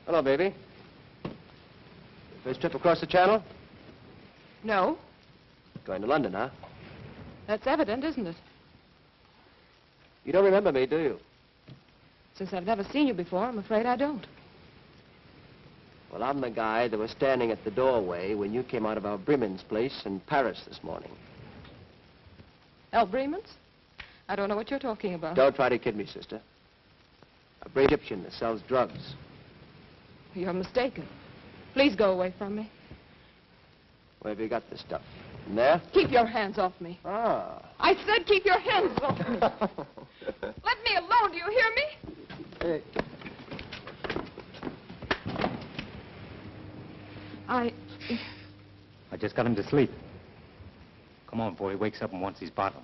Hello, baby. First trip across the channel? No. Going to London, huh? That's evident, isn't it? You don't remember me, do you? Since I've never seen you before, I'm afraid I don't. Well, I'm the guy that was standing at the doorway when you came out of our Bremen's place in Paris this morning. El Bremen's? I don't know what you're talking about. Don't try to kid me, sister. A brave Egyptian that sells drugs. You're mistaken. Please go away from me. Where have you got this stuff? In there? Keep your hands off me. Ah. I said keep your hands off me. Let me alone, do you hear me? Hey. I just got him to sleep. Come on before he wakes up and wants his bottle.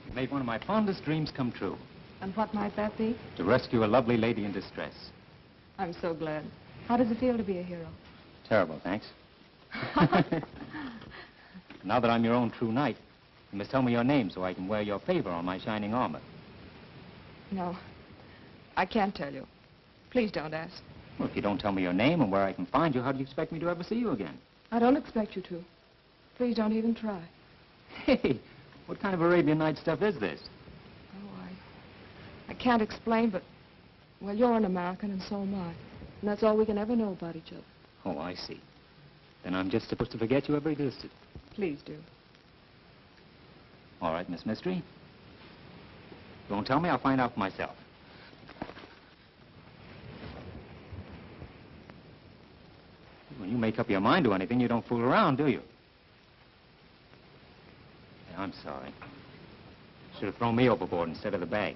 You made one of my fondest dreams come true. And what might that be? To rescue a lovely lady in distress. I'm so glad. How does it feel to be a hero? Terrible, thanks. Now that I'm your own true knight, you must tell me your name so I can wear your favor on my shining armor. No, I can't tell you. Please don't ask. Well, if you don't tell me your name and where I can find you, how do you expect me to ever see you again? I don't expect you to. Please don't even try. Hey, what kind of Arabian Night stuff is this? Oh, I can't explain, but, well, you're an American and so am I. And that's all we can ever know about each other. Oh, I see. Then I'm just supposed to forget you ever existed. Please do. All right, Miss Mystery. Don't tell me, I'll find out for myself. When you make up your mind to anything, you don't fool around, do you? Yeah, I'm sorry. Should have thrown me overboard instead of the bag.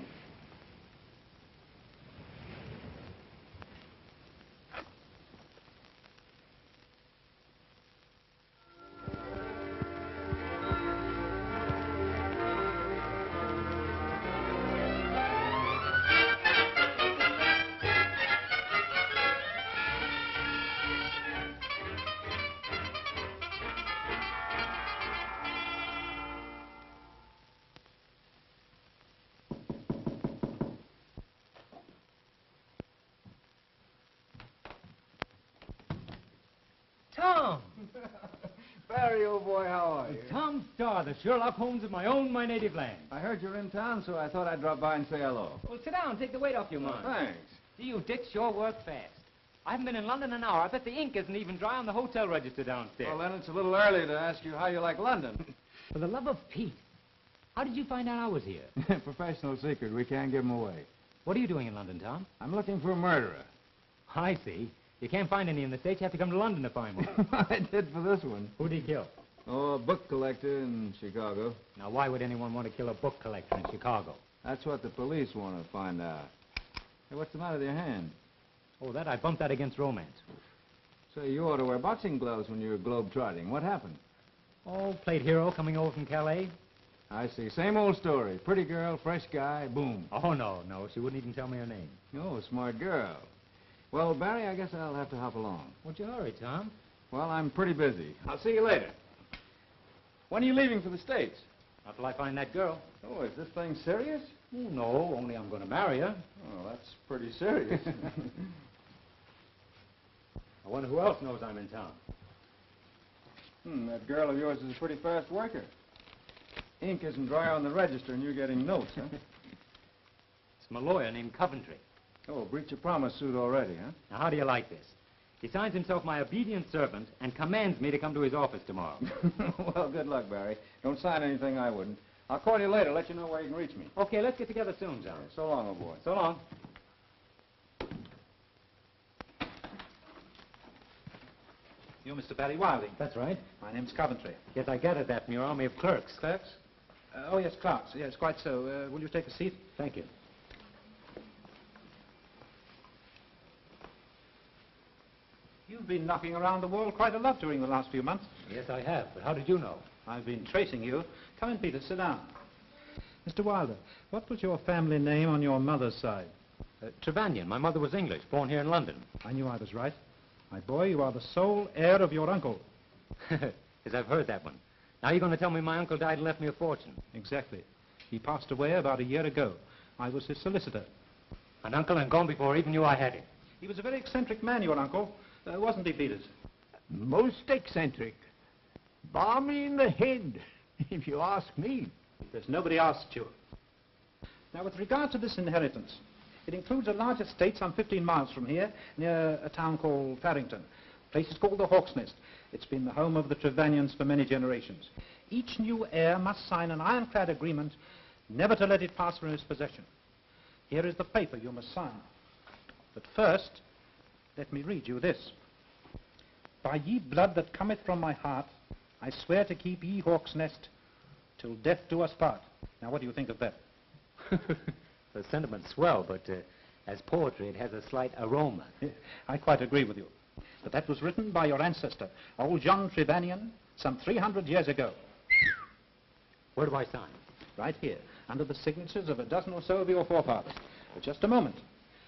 Tom! Barry, old boy, how are you? Tom Starr, the Sherlock Holmes of my native land. I heard you're in town, so I thought I'd drop by and say hello. Well, sit down, take the weight off your mind. Thanks. Gee, you dicks sure work fast. I haven't been in London an hour. I bet the ink isn't even dry on the hotel register downstairs. Well, then it's a little early to ask you how you like London. For the love of Pete, how did you find out I was here? Professional secret. We can't give 'em away. What are you doing in London, Tom? I'm looking for a murderer. I see. You can't find any in the States. You have to come to London to find one. I did for this one. Who'd he kill? Oh, a book collector in Chicago. Now, why would anyone want to kill a book collector in Chicago? That's what the police want to find out. Hey, what's the matter with your hand? Oh, I bumped that against romance. Say, you ought to wear boxing gloves when you're globe-trotting. What happened? Oh, played hero coming over from Calais. I see. Same old story. Pretty girl, fresh guy, boom. Oh, no. She wouldn't even tell me her name. Oh, smart girl. Well, Barry, I guess I'll have to hop along. What's your hurry, Tom? Well, I'm pretty busy. I'll see you later. When are you leaving for the States? Not till I find that girl. Oh, is this thing serious? Oh, no, only I'm going to marry her. Oh, that's pretty serious. I wonder who else knows I'm in town. That girl of yours is a pretty fast worker. Ink isn't dry on the register and you're getting notes, huh? It's my lawyer named Coventry. Oh, breach of promise suit already, huh? Now, how do you like this? He signs himself my obedient servant and commands me to come to his office tomorrow. Well, good luck, Barry. Don't sign anything I wouldn't. I'll call you later, let you know where you can reach me. Okay, let's get together soon, John. So long, old boy. So long. You're Mr. Barry Wilding. That's right. My name's Coventry. Yes, I gathered that from your army of clerks. Clerks? Oh, yes, clerks. Yes, quite so. Will you take a seat? Thank you. You've been knocking around the world quite a lot during the last few months. Yes, I have. But how did you know? I've been tracing you. Come in, Peter. Sit down. Mr. Wilder, what was your family name on your mother's side? Trevanion. My mother was English, born here in London. I knew I was right. My boy, you are the sole heir of your uncle. Yes, I've heard that one. Now you're going to tell me my uncle died and left me a fortune. Exactly. He passed away about a year ago. I was his solicitor. An uncle and gone before even knew I had him. He was a very eccentric man, your uncle. Wasn't he, Peters? Most eccentric. Balmy in the head, if you ask me. There's nobody asked you. Now, with regard to this inheritance, it includes a large estate some 15 miles from here, near a town called Farrington. The place is called the Hawk's Nest. It's been the home of the Trevanians for many generations. Each new heir must sign an ironclad agreement never to let it pass from his possession. Here is the paper you must sign. But first, let me read you this. By ye blood that cometh from my heart, I swear to keep ye Hawk's Nest till death do us part. Now, what do you think of that? The sentiment's swell, but as poetry, it has a slight aroma. I quite agree with you. But that was written by your ancestor, old John Trevanian, some 300 years ago. Where do I sign? Right here, under the signatures of a dozen or so of your forefathers. But just a moment.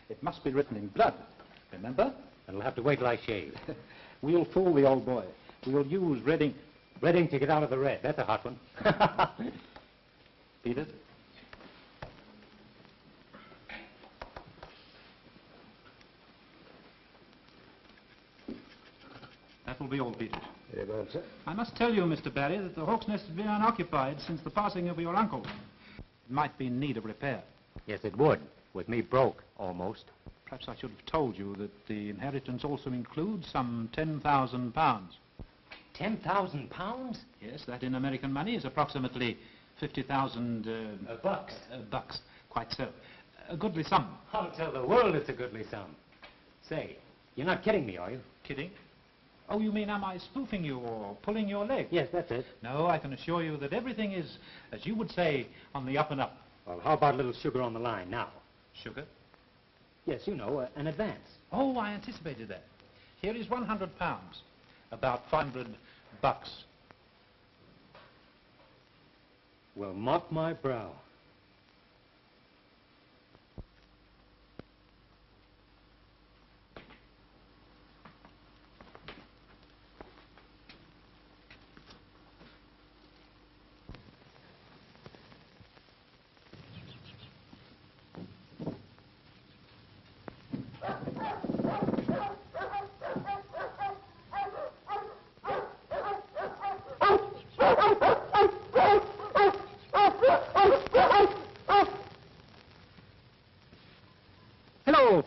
It must be written in blood. Remember? It'll have to wait till I shave. We'll fool the old boy. We'll use red ink. Red ink to get out of the red. That's a hot one. Peters? That will be all, Peters. Very well, sir. I must tell you, Mr. Barry, that the Hawk's Nest has been unoccupied since the passing of your uncle. It might be in need of repair. Yes, it would. With me broke, almost. Perhaps I should have told you that the inheritance also includes some £10,000. 10,000 pounds? Yes, that in American money is approximately 50,000... bucks. Bucks, quite so. A goodly sum. I'll tell the world it's a goodly sum. Say, you're not kidding me, are you? Kidding? Oh, you mean am I spoofing you or pulling your leg? Yes, that's it. No, I can assure you that everything is, as you would say, on the up and up. Well, how about a little sugar on the line now? Sugar? Yes, you know, an advance. Oh, I anticipated that. Here is £100. About 500 bucks. Well, mop my brow.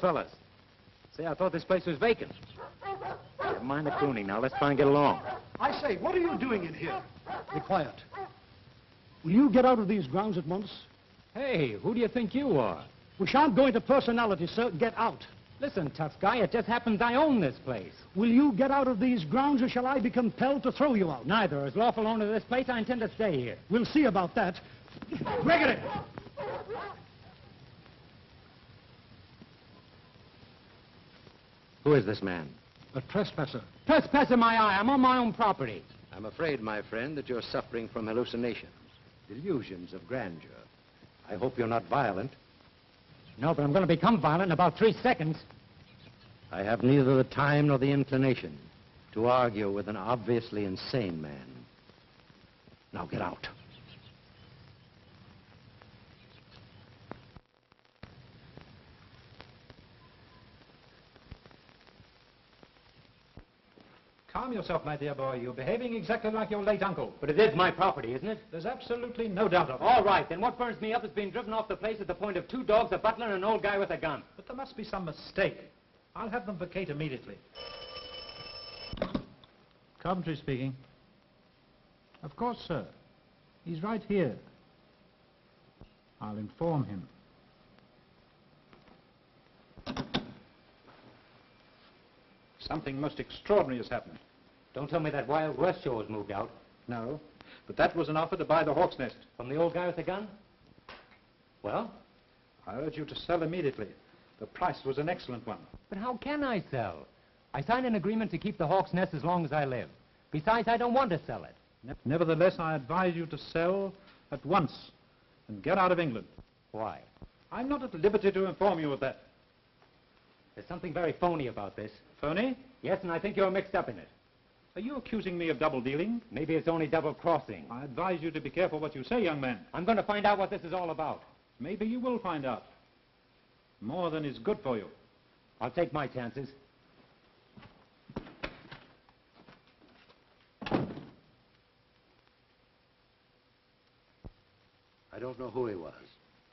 Fellas. Say, I thought this place was vacant. Never mind the crooning now. Let's try and get along. I say, what are you doing in here? Be quiet. Will you get out of these grounds at once? Hey, who do you think you are? We shan't go into personality, sir. Get out. Listen, tough guy, it just happens I own this place. Will you get out of these grounds, or shall I be compelled to throw you out? Neither. As lawful owner of this place, I intend to stay here. We'll see about that. Gregory! Who is this man? A trespasser. Trespasser my eye. I'm on my own property. I'm afraid, my friend, that you're suffering from hallucinations, delusions of grandeur. I hope you're not violent. No, but I'm going to become violent in about 3 seconds. I have neither the time nor the inclination to argue with an obviously insane man. Now get out. Calm yourself, my dear boy. You're behaving exactly like your late uncle. But it is my property, isn't it? There's absolutely no doubt of it. All right, then what burns me up is being driven off the place at the point of 2 dogs, a butler, and an old guy with a gun. But there must be some mistake. I'll have them vacate immediately. Coventry speaking. Of course, sir. He's right here. I'll inform him. Something most extraordinary has happened. Don't tell me that Wild West show has moved out. No, but that was an offer to buy the Hawk's Nest. From the old guy with the gun? Well? I urge you to sell immediately. The price was an excellent one. But how can I sell? I signed an agreement to keep the Hawk's Nest as long as I live. Besides, I don't want to sell it. Nevertheless, I advise you to sell at once and get out of England. Why? I'm not at liberty to inform you of that. There's something very phony about this. Phony? Yes, and I think you're mixed up in it. Are you accusing me of double-dealing? Maybe it's only double-crossing. I advise you to be careful what you say, young man. I'm going to find out what this is all about. Maybe you will find out. More than is good for you. I'll take my chances. I don't know who he was.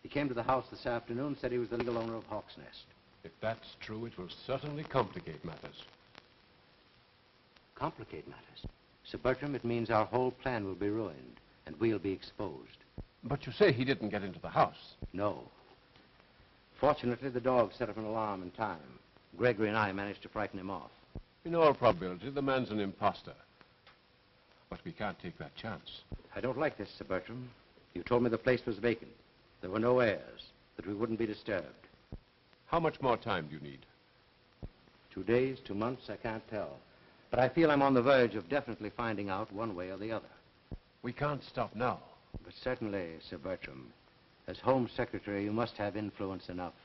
He came to the house this afternoon, said he was the legal owner of Hawk's Nest. If that's true, it will certainly complicate matters. Complicate matters. Sir Bertram, it means our whole plan will be ruined, and we'll be exposed. But you say he didn't get into the house. No. Fortunately, the dog set up an alarm in time. Gregory and I managed to frighten him off. In all probability, the man's an imposter. But we can't take that chance. I don't like this, Sir Bertram. You told me the place was vacant. There were no heirs, that we wouldn't be disturbed. How much more time do you need? 2 days, 2 months, I can't tell. But I feel I'm on the verge of definitely finding out one way or the other. We can't stop now. But certainly, Sir Bertram, as Home Secretary, you must have influence enough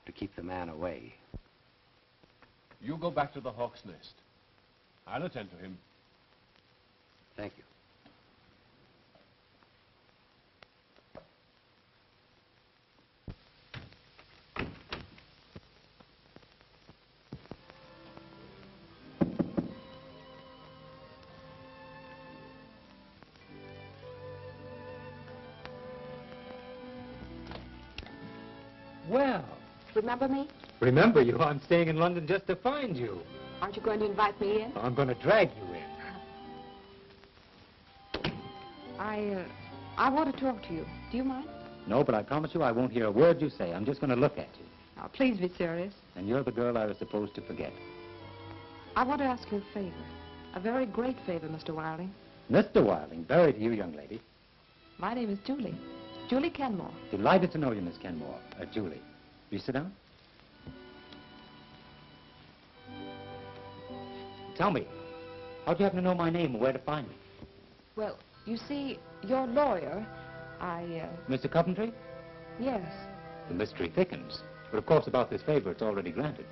to keep the man away. You go back to the Hawk's Nest. I'll attend to him. Thank you. Well, Remember me? remember you. I'm staying in London just to find you. Aren't you going to invite me in? I'm going to drag you in. I want to talk to you. Do you mind? No, but I promise you I won't hear a word you say. I'm just going to look at you. Now, please be serious. And you're the girl I was supposed to forget. I want to ask you a favor. A very great favor, Mr. Wilding. Mr. Wilding, very to you, young lady. My name is Julie. Julie Kenmore. Delighted to know you, Miss Kenmore. Julie. Will you sit down? Tell me, how'd you happen to know my name and where to find me? Well, you see, your lawyer, Mr. Coventry? Yes. The mystery thickens. But of course, about this favor, it's already granted.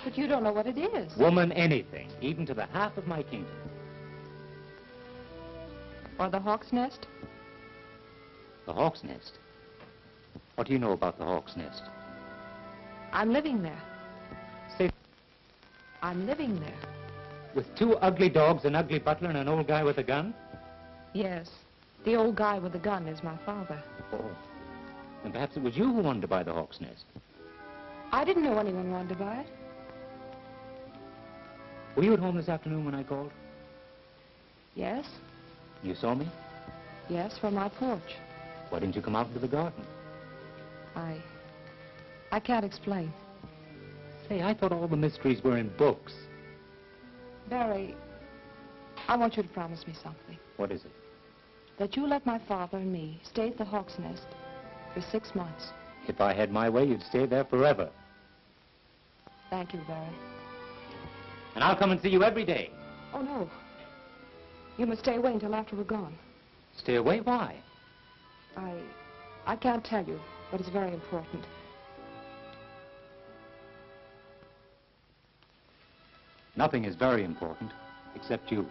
But you don't know what it is. Woman, anything, even to the half of my kingdom. Or the Hawk's Nest? The Hawk's Nest? What do you know about the Hawk's Nest? I'm living there. Say, I'm living there. with 2 ugly dogs, an ugly butler, and an old guy with a gun? Yes. The old guy with the gun is my father. Oh. Then perhaps it was you who wanted to buy the Hawk's Nest. I didn't know anyone wanted to buy it. Were you at home this afternoon when I called? Yes. You saw me? Yes, from my porch. Why didn't you come out into the garden? I can't explain. Say, I thought all the mysteries were in books. Barry, I want you to promise me something. What is it? That you let my father and me stay at the Hawk's Nest for 6 months. If I had my way, you'd stay there forever. Thank you, Barry. And I'll come and see you every day. Oh, no. You must stay away until after we're gone. Stay away? Why? I can't tell you, but it's very important. Nothing is very important, except you.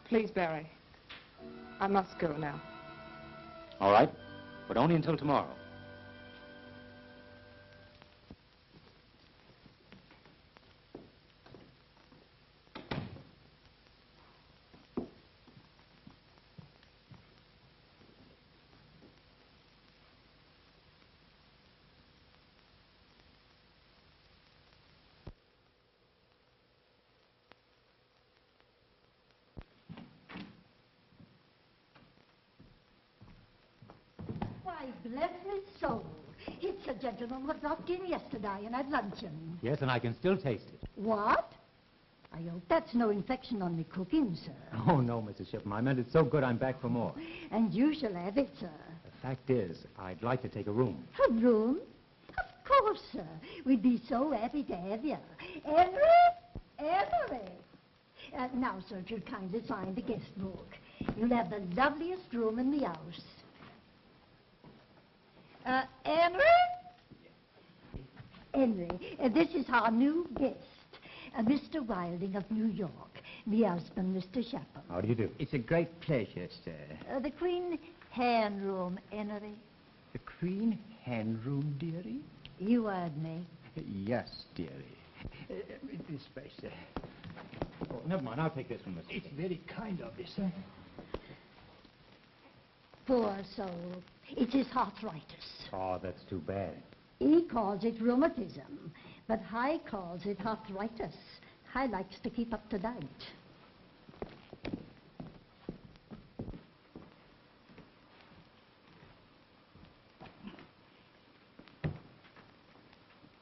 Please, Barry. I must go now. All right, but only until tomorrow. Why, bless his soul. It's a gentleman who dropped in yesterday and had luncheon. Yes, and I can still taste it. What? I hope that's no infection on me cooking, sir. Oh, no, Mrs. Shipman. I meant it's so good I'm back for more. And you shall have it, sir. The fact is, I'd like to take a room. A room? Of course, sir. We'd be so happy to have you. Henry? Henry! Now, sir, if you'd kindly sign the guest book. You'll have the loveliest room in the house. Henry? Henry, this is our new guest. Mr. Wilding of New York. Me husband, Mr. Shepherd. How do you do? It's a great pleasure, sir. The Queen Hen Room, Henry. The Queen Hen Room, dearie? You heard me. Yes, dearie. This way, sir. Oh, never mind. I'll take this one, Mr. It's very kind of you, sir. Poor soul. It's his arthritis. Oh, that's too bad. He calls it rheumatism, but I calls it arthritis. I likes to keep up to date.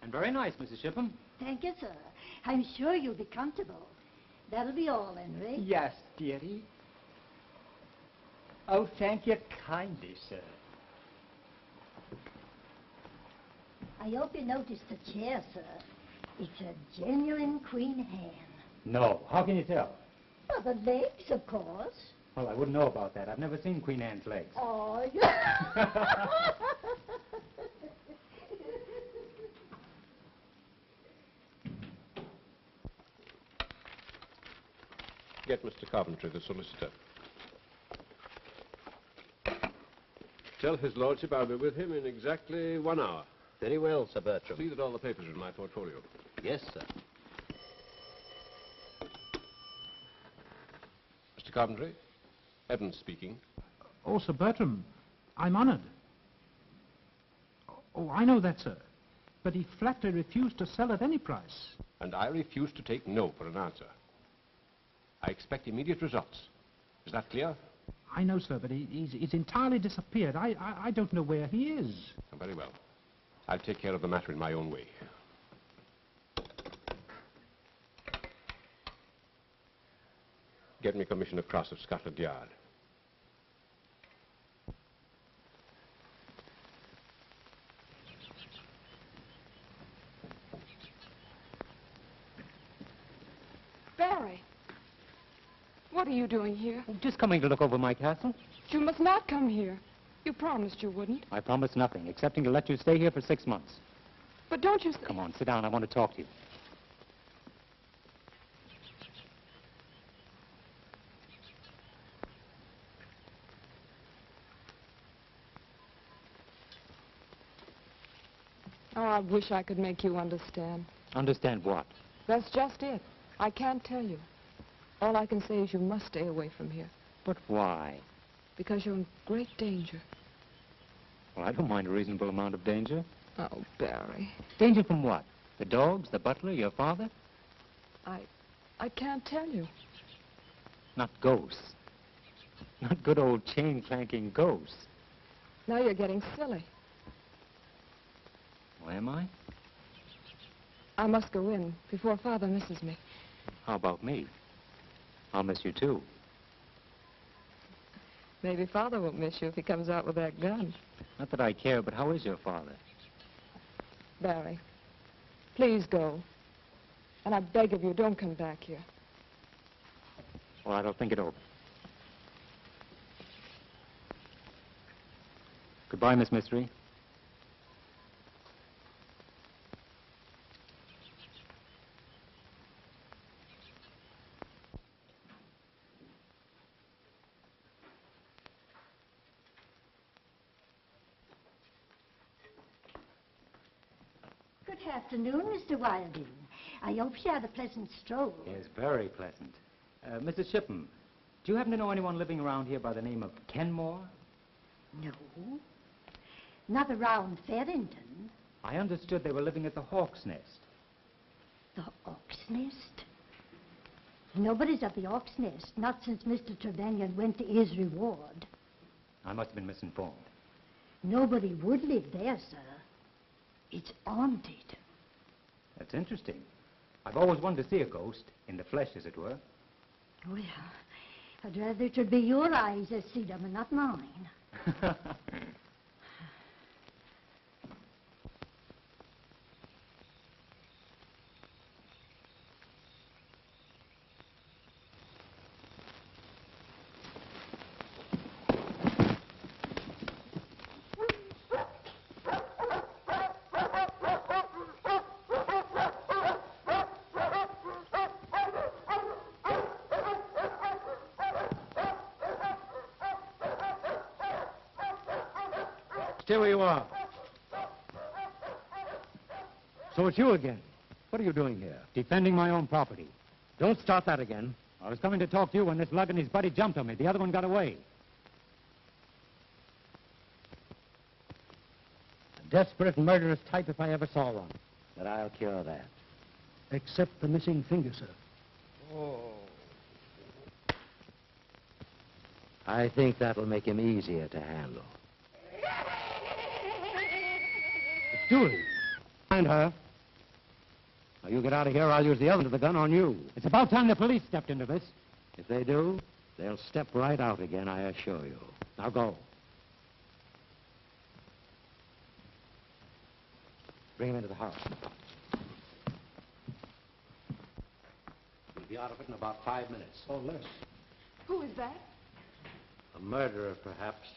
And very nice, Mrs. Shipham. Thank you, sir. I'm sure you'll be comfortable. That'll be all, Henry. Yes, dearie. Oh, thank you kindly, sir. I hope you noticed the chair, sir. It's a genuine Queen Hen. No. How can you tell? Well, the legs, of course. Well, I wouldn't know about that. I've never seen Queen Anne's legs. Oh, yeah. Get Mr. Coventry, the solicitor. Tell his lordship I'll be with him in exactly 1 hour. Very well, Sir Bertram. See that all the papers are in my portfolio. Yes, sir. Mr. Coventry, Evans speaking. Oh, Sir Bertram, I'm honored. Oh, I know that, sir. But he flatly refused to sell at any price. And I refuse to take no for an answer. I expect immediate results. Is that clear? I know, sir, but he's entirely disappeared. I don't know where he is. Oh, very well. I'll take care of the matter in my own way. Get me Commissioner Cross of Scotland Yard. Barry, what are you doing here? Just coming to look over my castle. You must not come here. You promised you wouldn't. I promised nothing, excepting to let you stay here for 6 months. But don't you... Come on, sit down. I want to talk to you. Oh, I wish I could make you understand. Understand what? That's just it. I can't tell you. All I can say is you must stay away from here. But why? Because you're in great danger. Well, I don't mind a reasonable amount of danger. Oh, Barry. Danger from what? The dogs, the butler, your father? I can't tell you. Not ghosts. Not good old chain-clanking ghosts. Now you're getting silly. Why am I? I must go in before Father misses me. How about me? I'll miss you, too. Maybe Father won't miss you if he comes out with that gun. Not that I care, but how is your father? Barry, please go. And I beg of you, don't come back here. Well, I don't think it over. Goodbye, Miss Mystery. Good afternoon, Mr. Wilding. I hope you had a pleasant stroll. Yes, very pleasant. Mrs. Shipham, do you happen to know anyone living around here by the name of Kenmore? No. Not around Farrington. I understood they were living at the Hawk's Nest. The Hawk's Nest? Nobody's at the Hawk's Nest, not since Mr. Trevelyan went to his reward. I must have been misinformed. Nobody would live there, sir. It's haunted. That's interesting. I've always wanted to see a ghost, in the flesh, as it were. Well, I'd rather it should be your eyes that see them and not mine. Stay where you are. So it's you again. What are you doing here? Defending my own property. Don't start that again. I was coming to talk to you when this lug and his buddy jumped on me. The other one got away. A desperate, murderous type if I ever saw one. But I'll cure that. Except the missing finger, sir. I think that'll make him easier to handle. It's Julie. Find her. Now, you get out of here, or I'll use the other end of the gun on you. It's about time the police stepped into this. If they do, they'll step right out again, I assure you. Now go. Bring him into the house. We'll be out of it in about 5 minutes. Or less. Who is that? A murderer, perhaps.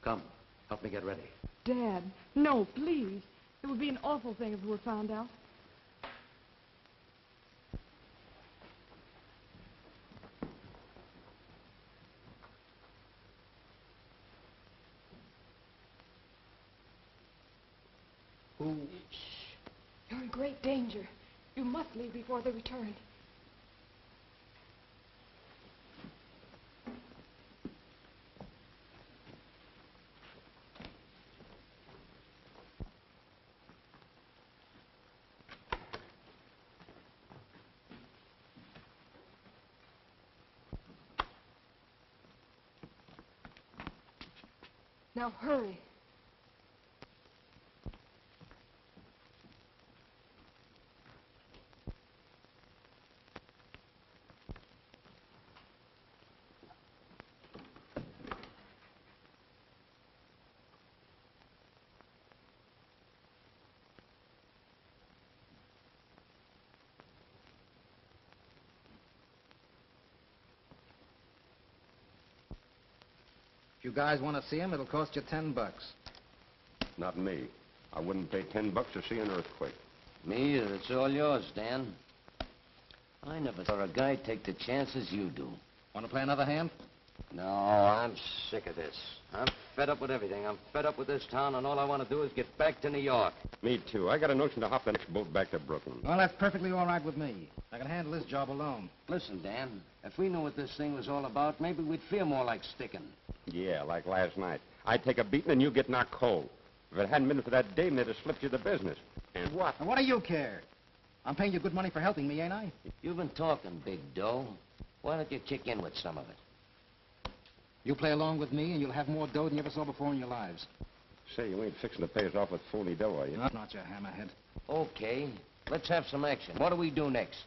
Come, help me get ready. Dad. No, please. It would be an awful thing if we were found out. Who? Shh. You're in great danger. You must leave before they return. Now hurry. If you guys want to see him, it'll cost you $10. Not me. I wouldn't pay $10 to see an earthquake. Me either. It's all yours, Dan. I never saw a guy take the chances you do. Want to play another hand? No, I'm sick of this. I'm fed up with everything. I'm fed up with this town, and all I want to do is get back to New York. Me too. I got a notion to hop the next boat back to Brooklyn. Well, that's perfectly all right with me. I can handle this job alone. Listen, Dan, if we knew what this thing was all about, maybe we'd feel more like sticking. Yeah, like last night. I'd take a beating and you'd get knocked cold. If it hadn't been for that dame, they'd have slipped you the business. And what? And what do you care? I'm paying you good money for helping me, ain't I? You've been talking big dough. Why don't you kick in with some of it? You play along with me, and you'll have more dough than you ever saw before in your lives. Say, you ain't fixing to pay us off with phony dough, are you? Not you hammerhead. Okay, let's have some action. What do we do next?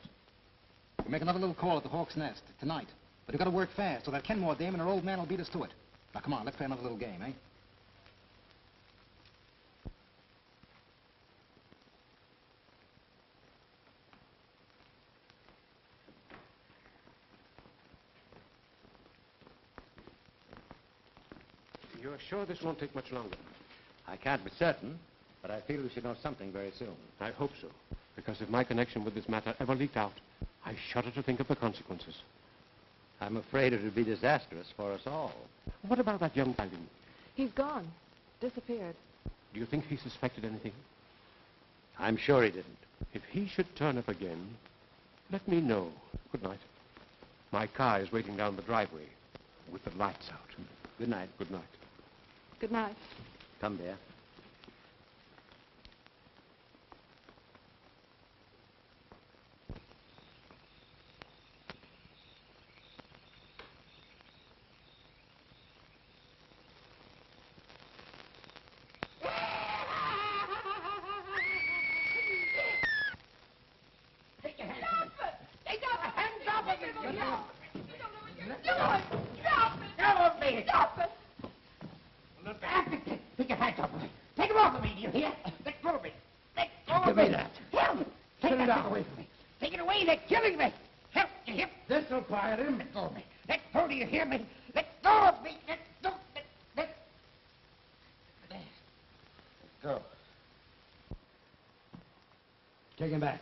We make another little call at the Hawk's Nest tonight. But you've got to work fast, so that Kenmore dame and her old man will beat us to it. Now, come on, let's play another little game, eh? You're sure this won't take much longer? I can't be certain, but I feel we should know something very soon. I hope so. Because if my connection with this matter ever leaked out, I shudder to think of the consequences. I'm afraid it would be disastrous for us all. What about that young guy? He's gone. Disappeared. Do you think he suspected anything? I'm sure he didn't. If he should turn up again, let me know. Good night. My car is waiting down the driveway with the lights out. Good night. Good night. Good night. Come, dear. This'll quiet him. Let go of me. Let go, do you hear me? Let go of me. Let go. Let go. Take him back.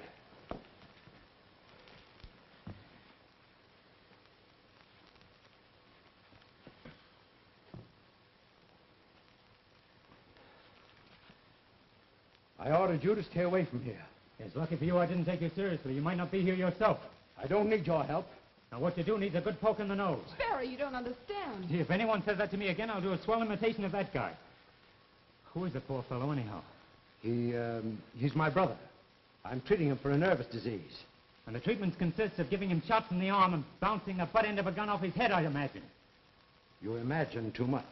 I ordered you to stay away from here. It's lucky for you I didn't take you seriously. You might not be here yourself. I don't need your help. Now, what you do needs a good poke in the nose. Barry, you don't understand. If anyone says that to me again, I'll do a swell imitation of that guy. Who is the poor fellow, anyhow? He's my brother. I'm treating him for a nervous disease. And the treatment consists of giving him shots in the arm and bouncing the butt end of a gun off his head, I imagine. You imagine too much.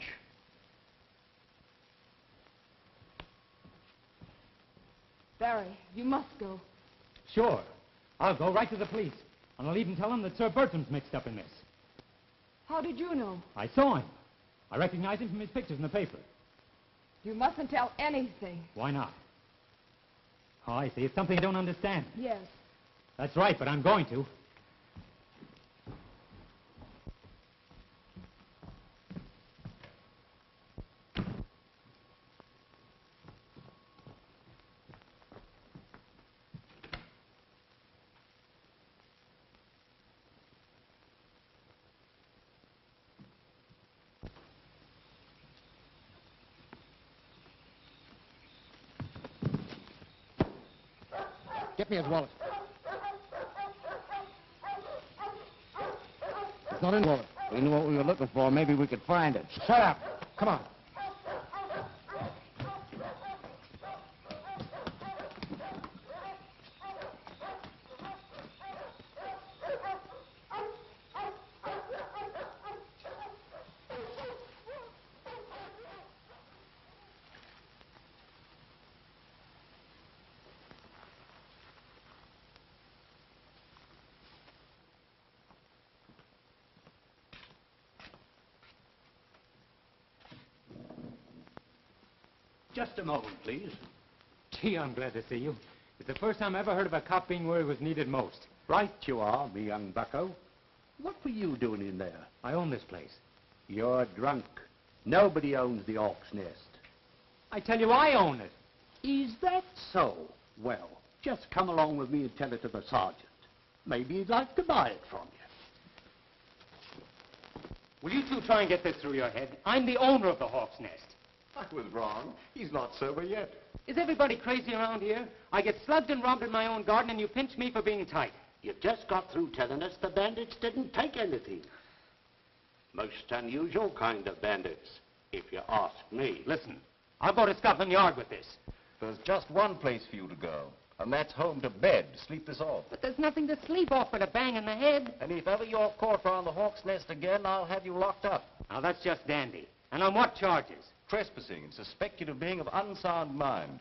Barry, you must go. Sure. I'll go right to the police. And I'll even tell them that Sir Bertram's mixed up in this. How did you know? I saw him. I recognized him from his pictures in the paper. You mustn't tell anything. Why not? Oh, I see. It's something I don't understand. Yes. That's right, but I'm going to. Get me his wallet. It's not in the wallet. We knew what we were looking for. Maybe we could find it. Shut up. Come on. Just a moment, please. Gee, I'm glad to see you. It's the first time I ever heard of a cop being where he was needed most. Right you are, me young bucko. What were you doing in there? I own this place. You're drunk. Nobody owns the Hawk's Nest. I tell you, I own it. Is that so? Well, just come along with me and tell it to the sergeant. Maybe he'd like to buy it from you. Will you two try and get this through your head? I'm the owner of the Hawk's Nest. I was wrong. He's not sober yet. Is everybody crazy around here? I get slugged and robbed in my own garden, and you pinch me for being tight. You just got through telling us the bandits didn't take anything. Most unusual kind of bandits, if you ask me. Listen, I'll go to Scotland Yard with this. There's just one place for you to go, and that's home to bed to sleep this off. But there's nothing to sleep off but a bang in the head. And if ever you're caught around the Hawk's Nest again, I'll have you locked up. Now, that's just dandy. And on what charges? Trespassing and suspected of being of unsound mind.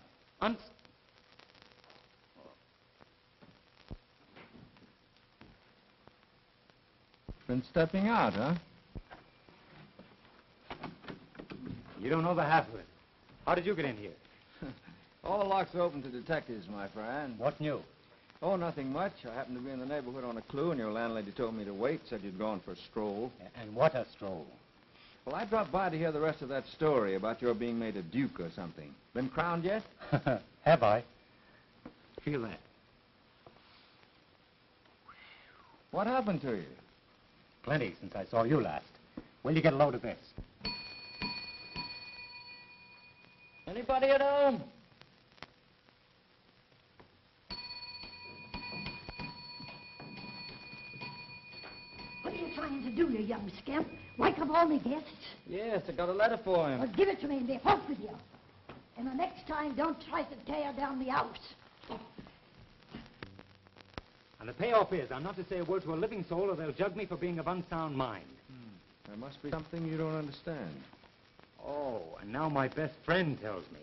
Been stepping out, huh? You don't know the half of it. How did you get in here? All locks are open to detectives, my friend. What new? Oh, nothing much. I happened to be in the neighborhood on a clue, and your landlady told me to wait, said you'd gone for a stroll. And what a stroll. Well, I dropped by to hear the rest of that story about your being made a duke or something. Been crowned yet? Have I? Feel that. What happened to you? Plenty since I saw you last. Will you get a load of this? Anybody at home? What are you trying to do, you young scamp? Wake up all me guests? Yes, I got a letter for him. Well, give it to me and be off with you. And the next time, don't try to tear down the house. And the payoff is, I'm not to say a word to a living soul or they'll jug me for being of unsound mind. There must be something you don't understand. Oh, and now my best friend tells me.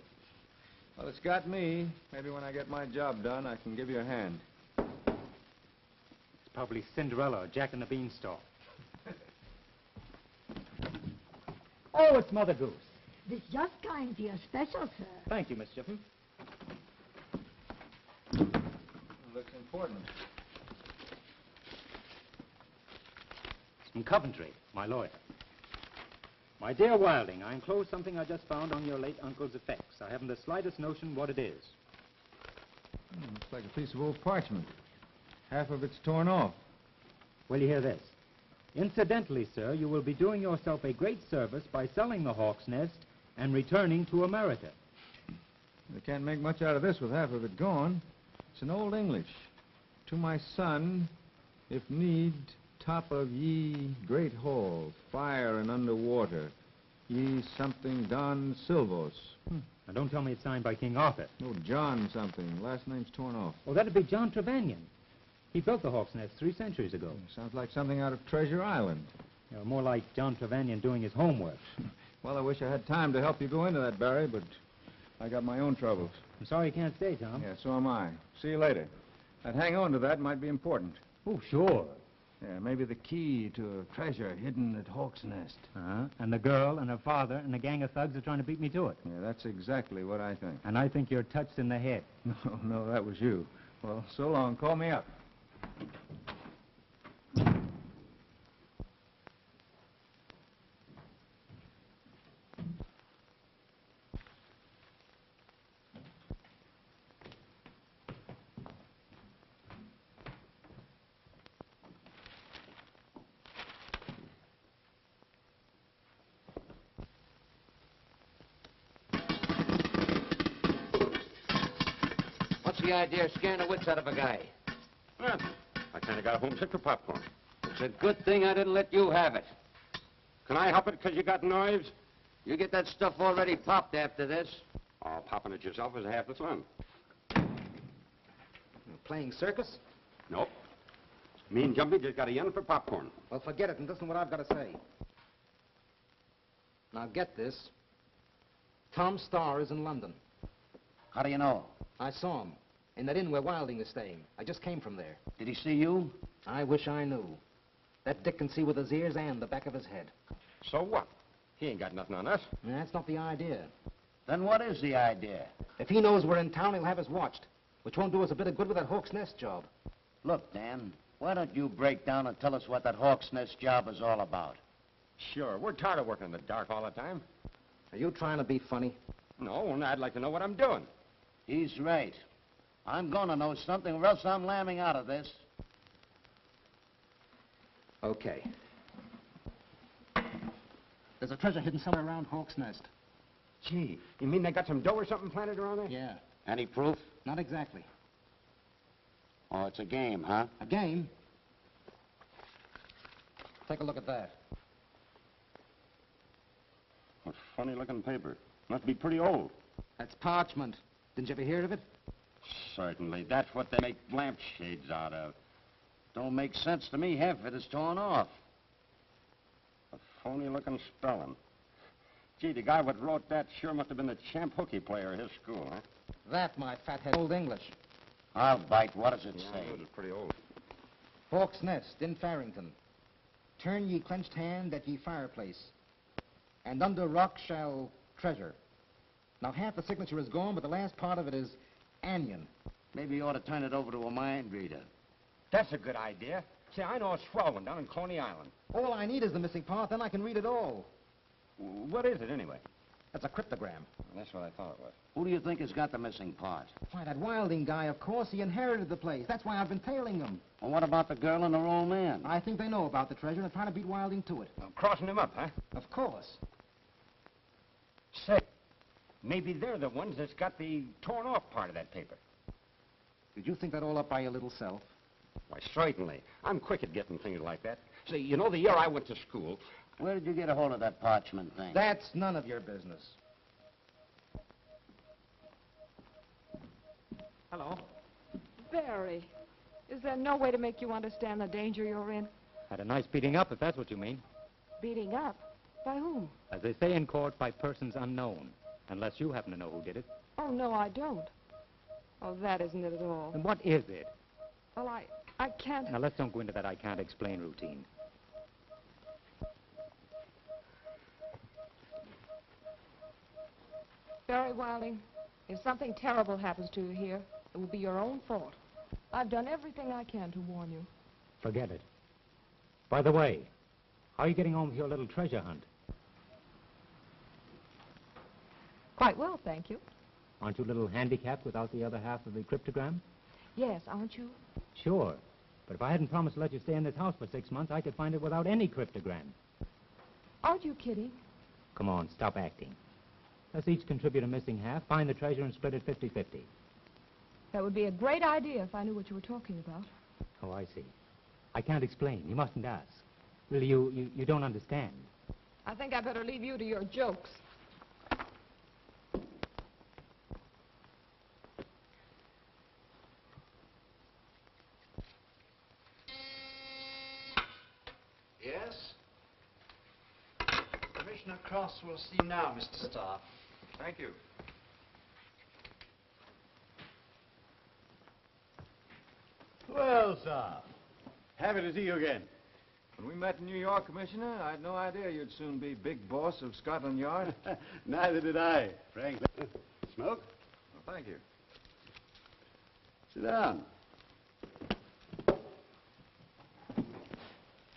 Well, it's got me. Maybe when I get my job done, I can give you a hand. It's probably Cinderella or Jack and the Beanstalk. Oh, it's Mother Goose. This just kind to your special, sir. Thank you, Miss Jiffin. Looks important. It's from Coventry, my lawyer. My dear Wilding, I enclose something I just found on your late uncle's effects. I haven't the slightest notion what it is. Looks like a piece of old parchment. Half of it's torn off. Will you hear this? Incidentally, sir, you will be doing yourself a great service by selling the Hawk's Nest and returning to America. They can't make much out of this with half of it gone. It's in Old English. To my son, if need, top of ye great hall, fire and underwater, ye something Don Silvos. Now, don't tell me it's signed by King Arthur. No, John something. Last name's torn off. Well, that'd be John Trevanion. He built the Hawk's Nest 3 centuries ago. Sounds like something out of Treasure Island. More like John Trevanion doing his homework. Well, I wish I had time to help you go into that, Barry, but I got my own troubles. I'm sorry you can't stay, Tom. Yeah, so am I. See you later. I'd hang on to that. Might be important. Oh, sure. Yeah, maybe the key to a treasure hidden at Hawk's Nest. And the girl and her father and a gang of thugs are trying to beat me to it. Yeah, that's exactly what I think. And I think you're touched in the head. No, that was you. Well, so long. Call me up. What's the idea of scaring the wits out of a guy? Nothing. I kind of got homesick for popcorn. It's a good thing I didn't let you have it. Can I help it because you got knives? You get that stuff already popped after this. Oh, popping it yourself is half the fun. Playing circus? Nope. Me and Jumpy just got a yen for popcorn. Well, forget it and listen to what I've got to say. Now, get this. Tom Starr is in London. How do you know? I saw him in that inn where Wilding is staying. I just came from there. Did he see you? I wish I knew. That Dick can see with his ears and the back of his head. So what? He ain't got nothing on us. That's not the idea. Then what is the idea? If he knows we're in town, he'll have us watched, which won't do us a bit of good with that Hawk's Nest job. Look, Dan, why don't you break down and tell us what that Hawk's Nest job is all about? Sure, we're tired of working in the dark all the time. Are you trying to be funny? No, and I'd like to know what I'm doing. He's right. I'm gonna know something, or else I'm lambing out of this. Okay. There's a treasure hidden somewhere around Hawk's Nest. Gee, you mean they got some dough or something planted around there? Yeah. Any proof? Not exactly. Oh, it's a game, huh? A game? Take a look at that. What funny-looking paper. Must be pretty old. That's parchment. Didn't you ever hear of it? Certainly. That's what they make lampshades out of. Don't make sense to me. Half of it is torn off. A phony-looking spelling. Gee, the guy what wrote that sure must have been the champ hooky player at his school, huh? That, my fathead, Old English. I'll bite. What does it say? It's pretty old. Hawk's Nest in Farrington. Turn ye clenched hand at ye fireplace, and under rock shall treasure. Now, half the signature is gone, but the last part of it is anion. Maybe you ought to turn it over to a mind reader. That's a good idea. See, I know a swell one down in Coney Island. All I need is the missing part, then I can read it all. What is it, anyway? That's a cryptogram. That's what I thought it was. Who do you think has got the missing part? Why, that Wilding guy, of course. He inherited the place. That's why I've been tailing him. Well, what about the girl and her old man? I think they know about the treasure and are trying to beat Wilding to it. Crossing him up, huh? Of course. Say, maybe they're the ones that's got the torn-off part of that paper. Did you think that all up by your little self? Why, certainly. I'm quick at getting things like that. Say, you know, the year I went to school... Where did you get a hold of that parchment thing? That's none of your business. Hello. Barry, is there no way to make you understand the danger you're in? Had a nice beating up, if that's what you mean. Beating up? By whom? As they say in court, by persons unknown. Unless you happen to know who did it. Oh, no, I don't. Oh, that isn't it at all. And what is it? Well, I can't... Now, let's don't go into that I can't explain routine. Barry Wilding, if something terrible happens to you here, it will be your own fault. I've done everything I can to warn you. Forget it. By the way, how are you getting on with your little treasure hunt? Quite well, thank you. Aren't you a little handicapped without the other half of the cryptogram? Yes, aren't you? Sure. But if I hadn't promised to let you stay in this house for 6 months, I could find it without any cryptogram. Aren't you kidding? Come on, stop acting. Let's each contribute a missing half, find the treasure, and split it 50-50. That would be a great idea if I knew what you were talking about. Oh, I see. I can't explain. You mustn't ask. Really, you don't understand. I think I better leave you to your jokes. Yes? Commissioner Cross will see you now, Mr. Starr. Thank you. Well, sir, happy to see you again. When we met in New York, Commissioner, I had no idea you'd soon be big boss of Scotland Yard. Neither did I, frankly. Smoke? Well, thank you. Sit down.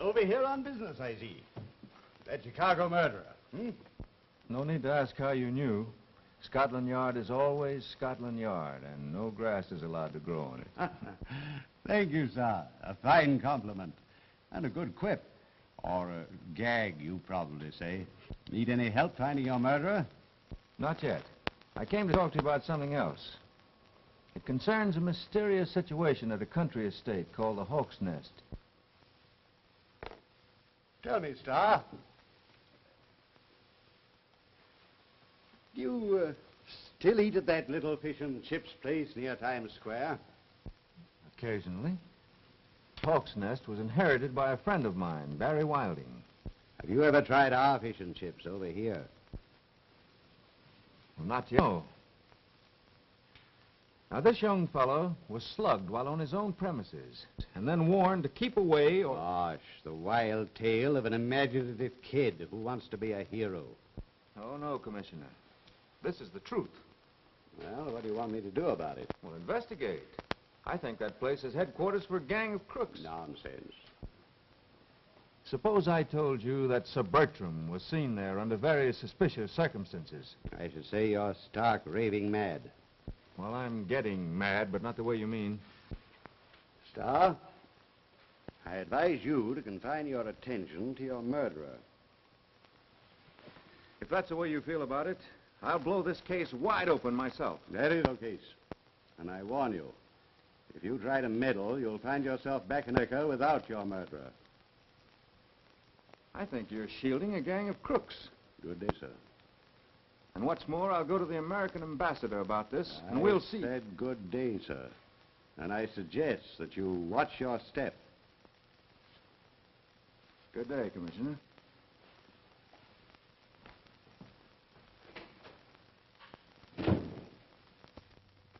Over here on business, I see. That Chicago murderer, hmm? No need to ask how you knew. Scotland Yard is always Scotland Yard, and no grass is allowed to grow on it. Thank you, sir. A fine compliment. And a good quip. Or a gag, you probably say. Need any help finding your murderer? Not yet. I came to talk to you about something else. It concerns a mysterious situation at a country estate called the Hawk's Nest. Tell me, Star. Do you still eat at that little fish and chips place near Times Square? Occasionally. Hawk's Nest was inherited by a friend of mine, Barry Wilding. Have you ever tried our fish and chips over here? Well, not yet. No. Now, this young fellow was slugged while on his own premises, and then warned to keep away or... Gosh, the wild tale of an imaginative kid who wants to be a hero. Oh, no, Commissioner. This is the truth. Well, what do you want me to do about it? Well, investigate. I think that place is headquarters for a gang of crooks. Nonsense. Suppose I told you that Sir Bertram was seen there under very suspicious circumstances. I should say you're stark raving mad. Well, I'm getting mad, but not the way you mean. Star, I advise you to confine your attention to your murderer. If that's the way you feel about it, I'll blow this case wide open myself. That is the case. And I warn you, if you try to meddle, you'll find yourself back in America without your murderer. I think you're shielding a gang of crooks. Good day, sir. And what's more, I'll go to the American ambassador about this, and we'll see. I said good day, sir. And I suggest that you watch your step. Good day, Commissioner.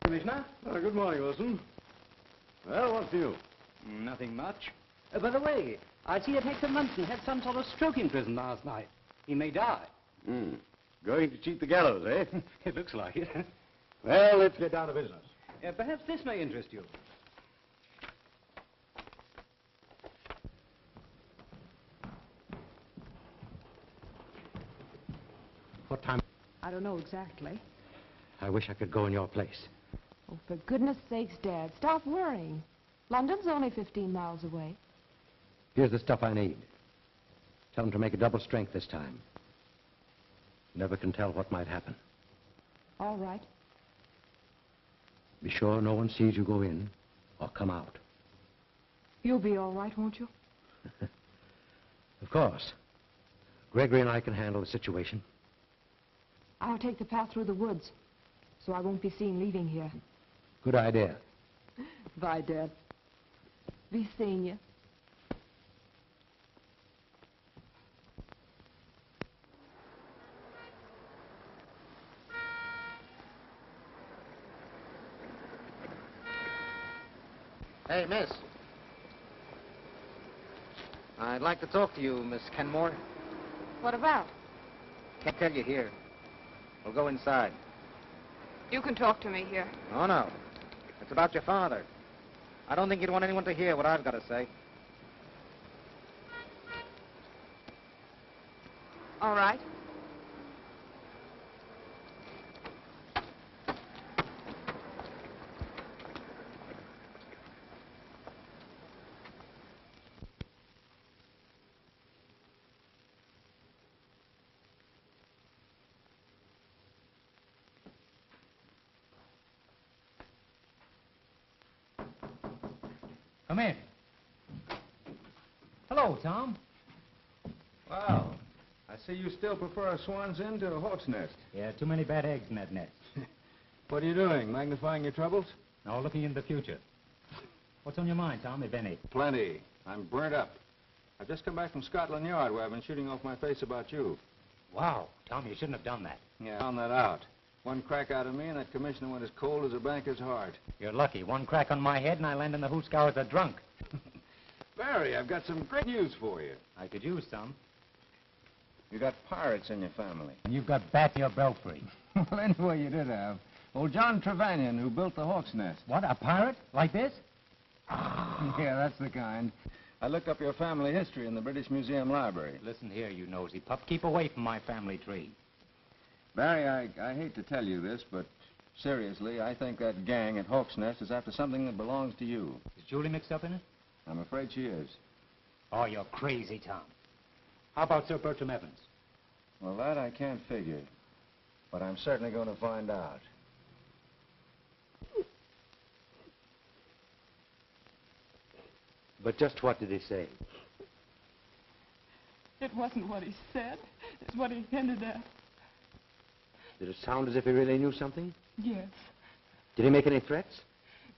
Commissioner? Good morning, Wilson. Well, what's new? Nothing much. By the way, I see Detective Munson had some sort of stroke in prison last night. He may die. Going to cheat the gallows, eh? It looks like it. Well, let's get down to business. Perhaps this may interest you. What time? I don't know exactly. I wish I could go in your place. Oh, for goodness sakes, Dad, stop worrying. London's only 15 miles away. Here's the stuff I need. Tell them to make a double strength this time. Never can tell what might happen. All right. Be sure no one sees you go in or come out. You'll be all right, won't you? Of course. Gregory and I can handle the situation. I'll take the path through the woods, so I won't be seen leaving here. Good idea. Bye, Dad. Be seeing you. Hey, miss. I'd like to talk to you, Miss Kenmore. What about? Can't tell you here. We'll go inside. You can talk to me here. Oh, no. It's about your father. I don't think you'd want anyone to hear what I've got to say. All right. Come in. Hello, Tom. Wow. I see you still prefer a swan's inn to a hawk's nest. Yeah, too many bad eggs in that nest. What are you doing, magnifying your troubles? No, looking into the future. What's on your mind, Tom, if any? Plenty. I'm burnt up. I've just come back from Scotland Yard where I've been shooting off my face about you. Wow, Tom, you shouldn't have done that. Yeah, I found that out. One crack out of me and that commissioner went as cold as a banker's heart. You're lucky. One crack on my head and I land in the hoosegow as a drunk. Barry, I've got some great news for you. I could use some. You got pirates in your family. And you've got bats in your belfry. Well, anyway, you did have. Old John Trevanion, who built the hawk's nest. What, a pirate? Like this? Yeah, that's the kind. I looked up your family history in the British Museum Library. Listen here, you nosy pup. Keep away from my family tree. Barry, I hate to tell you this, but seriously, I think that gang at Hawk's Nest is after something that belongs to you. Is Julie mixed up in it? I'm afraid she is. Oh, you're crazy, Tom. How about Sir Bertram Evans? Well, that I can't figure, but I'm certainly going to find out. But just what did he say? It wasn't what he said. It's what he hinted at. Did it sound as if he really knew something? Yes. Did he make any threats?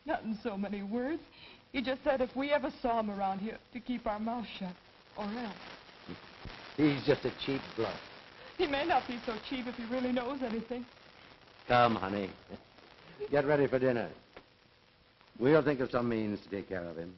Not in so many words. He just said if we ever saw him around here, to keep our mouths shut, or else. He's just a cheap bluff. He may not be so cheap if he really knows anything. Come, honey. Get ready for dinner. We'll think of some means to take care of him.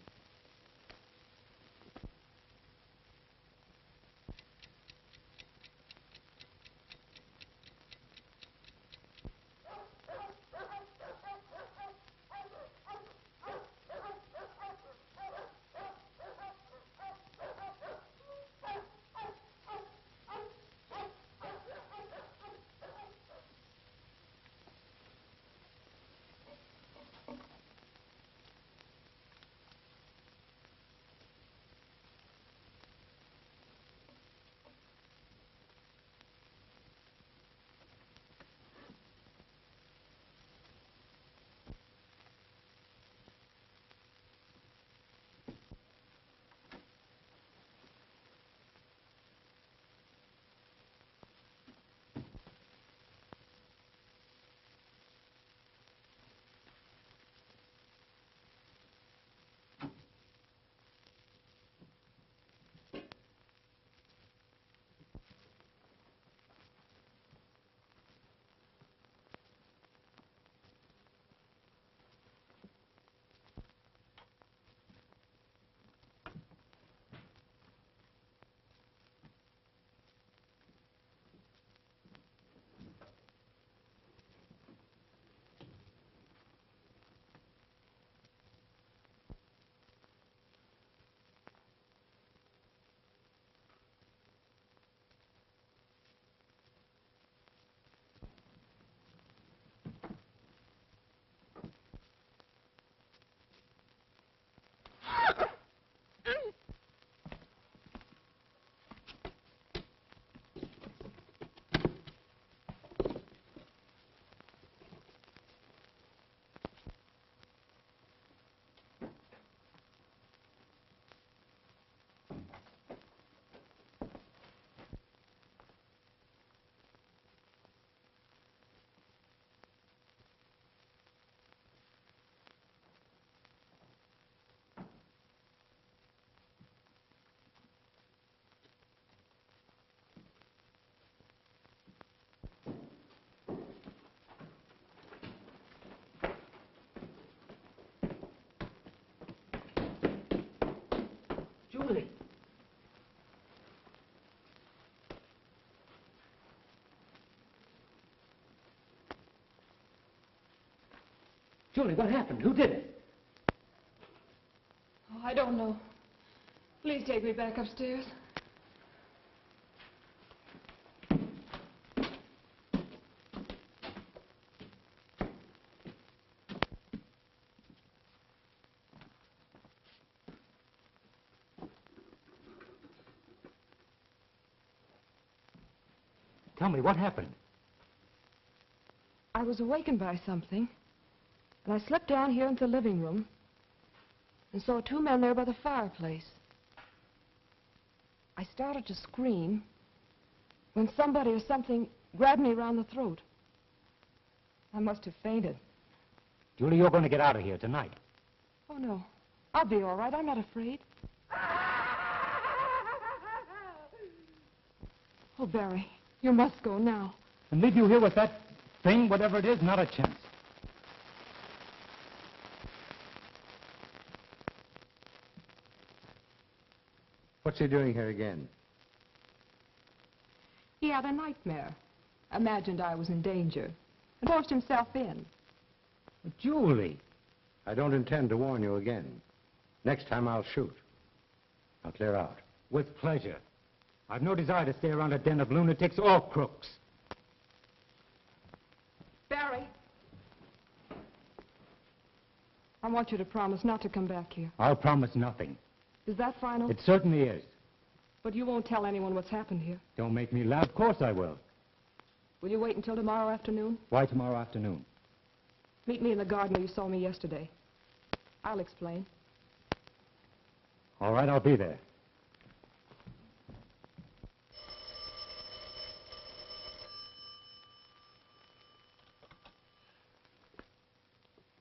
Julie. Julie, what happened? Who did it? Oh, I don't know. Please take me back upstairs. Tell me, what happened? I was awakened by something, and I slipped down here into the living room. and saw two men there by the fireplace. I started to scream when somebody or something grabbed me around the throat. I must have fainted. Julie, you're going to get out of here tonight. Oh, no. I'll be all right. I'm not afraid. Oh, Barry, you must go now. And leave you here with that thing, whatever it is, not a chance. What's he doing here again? He had a nightmare. Imagined I was in danger and forced himself in. But Julie, I don't intend to warn you again. Next time I'll shoot. I'll clear out. With pleasure. I've no desire to stay around a den of lunatics or crooks. Barry, I want you to promise not to come back here. I'll promise nothing. Is that final? It certainly is. But you won't tell anyone what's happened here. Don't make me laugh. Of course I will. Will you wait until tomorrow afternoon? Why tomorrow afternoon? Meet me in the garden where you saw me yesterday. I'll explain. All right, I'll be there.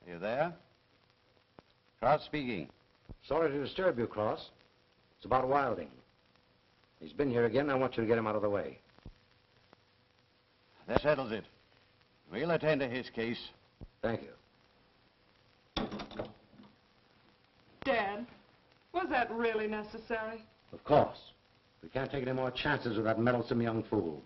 You there? Cross speaking. Sorry to disturb you, Cross. It's about Wilding. He's been here again. I want you to get him out of the way. That settles it. We'll attend to his case. Thank you. Dad, was that really necessary? Of course. We can't take any more chances with that meddlesome young fool.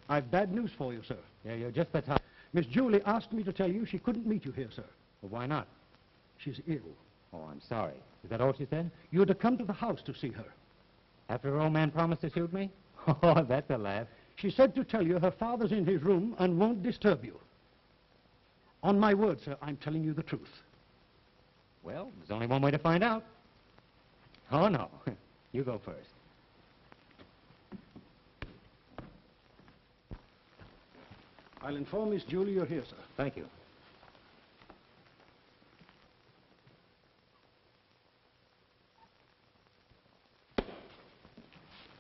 I've bad news for you, sir. Yeah, you're just the type. Miss Julie asked me to tell you she couldn't meet you here, sir. Well, why not? She's ill. Oh, I'm sorry. Is that all she said? You're to come to the house to see her. After her old man promised to shoot me? Oh, that's a laugh. She said to tell you her father's in his room and won't disturb you. On my word, sir, I'm telling you the truth. Well, there's only one way to find out. Oh, no. You go first. I'll inform Miss Julie you're here, sir. Thank you.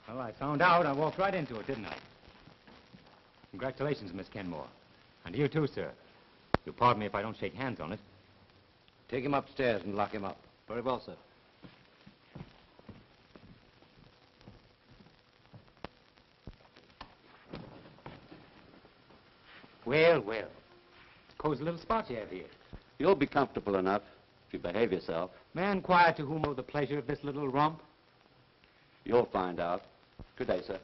Well, I found out. I walked right into it, didn't I? Congratulations, Miss Kenmore. And to you, too, sir. You'll pardon me if I don't shake hands on it. Take him upstairs and lock him up. Very well, sir. Well, well. Cozy little spot you have here. You'll be comfortable enough if you behave yourself. May I inquire to whom owe the pleasure of this little romp? You'll find out. Good day, sir.